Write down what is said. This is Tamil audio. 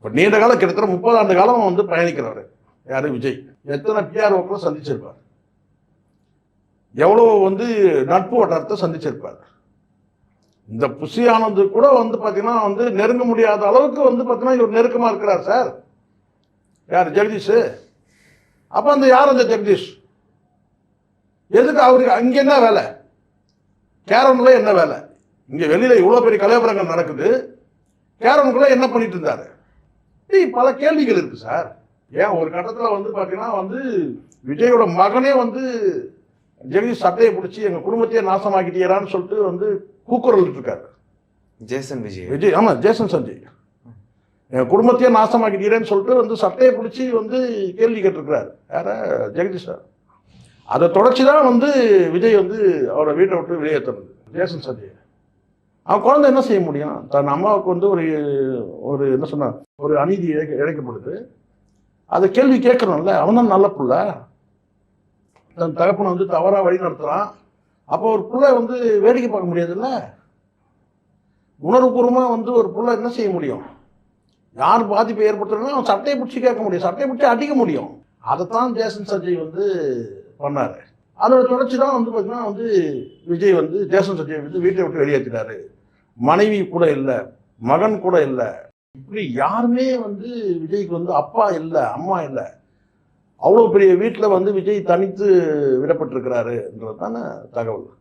இப்போ நீண்ட காலம் கிட்டத்தட்ட 30 ஆண்டு காலம் வந்து பயணிக்கிறவர் யாரு விஜய். எத்தனை பிஆர்ஓக்களை சந்திச்சிருப்பார், எவ்வளோ வந்து நட்பு வட்டாரத்தை சந்திச்சிருப்பார். இந்த புஷி ஆனந்த் கூட வந்து பார்த்தீங்கன்னா வந்து நெருங்க முடியாத அளவுக்கு வந்து பார்த்தீங்கன்னா இவர் நெருக்கமாக இருக்கிறார் சார். யார் ஜெகதீஷ். அப்போ அந்த யார் அந்த ஜெகதீஷ் எதுக்கு அவருக்கு அங்கே என்ன வேலை, கேரவனில் என்ன வேலை? இங்கே வெளியில் இவ்வளோ பெரிய கலையபுரங்கள் நடக்குது, கேரவனுக்குள்ள என்ன பண்ணிட்டு இருந்தாரு? பல கேள்விகள் இருக்கு சார். ஏன் ஒரு கட்டத்தில் வந்து பார்த்தீங்கன்னா வந்து விஜயோட மகனே வந்து ஜெகதீஷ் சட்டையை பிடிச்சி எங்கள் குடும்பத்தையே நாசமாக்கிட்டீரான்னு சொல்லிட்டு வந்து கூக்குரல் இருக்காரு. ஜேசன் விஜய். விஜய் ஆமாம், ஜேசன் சஞ்சய் எங்கள் குடும்பத்தையே நாசமாக்கிட்டீரேன்னு சொல்லிட்டு வந்து சட்டையை பிடிச்சி வந்து கேள்வி கேட்டிருக்கிறாரு. யார ஜெகதீஷ் சார். அதை தொடர்ச்சி தான் வந்து விஜய் வந்து அவரை வீட்டை விட்டு வெளியேற்றணும் ஜேசன் சஞ்சய். அவன் குழந்தை என்ன செய்ய முடியும்? தன் அம்மாவுக்கு வந்து ஒரு என்ன சொன்ன ஒரு அநீதி இழைக்கப்படுது, அதை கேள்வி கேட்கணும்ல. அவன் தான் நல்ல புள்ள, தன் தகப்பனை வந்து தவறாக வழி நடத்துகிறான். அப்போ ஒரு புள்ள வந்து வேடிக்கை பார்க்க முடியாதுல்ல. உணர்வுபூர்வமாக வந்து ஒரு புள்ள என்ன செய்ய முடியும்? யார் பாதிப்பை ஏற்படுத்துறதுன்னா அவன் சட்டையை பிடிச்சி கேட்க முடியும், சட்டையை பிடிச்சி அடிக்க முடியும். அதைத்தான் ஜேசன் சஞ்சய் வந்து பண்ணாரு. அதோட தொடர்ச்சி தான் வந்து பார்த்தீங்கன்னா வந்து விஜய் வந்து ஜேசன் சஞ்சய் வந்து வீட்டை விட்டு வெளியேற்றினாரு. மனைவி கூட இல்லை, மகன் கூட இல்லை, இப்படி யாருமே வந்து விஜய்க்கு வந்து அப்பா இல்லை, அம்மா இல்லை. அவ்வளோ பெரிய வீட்டில் வந்து விஜய் தனித்து விடப்பட்டிருக்கிறாருன்றது தானே தகவல்.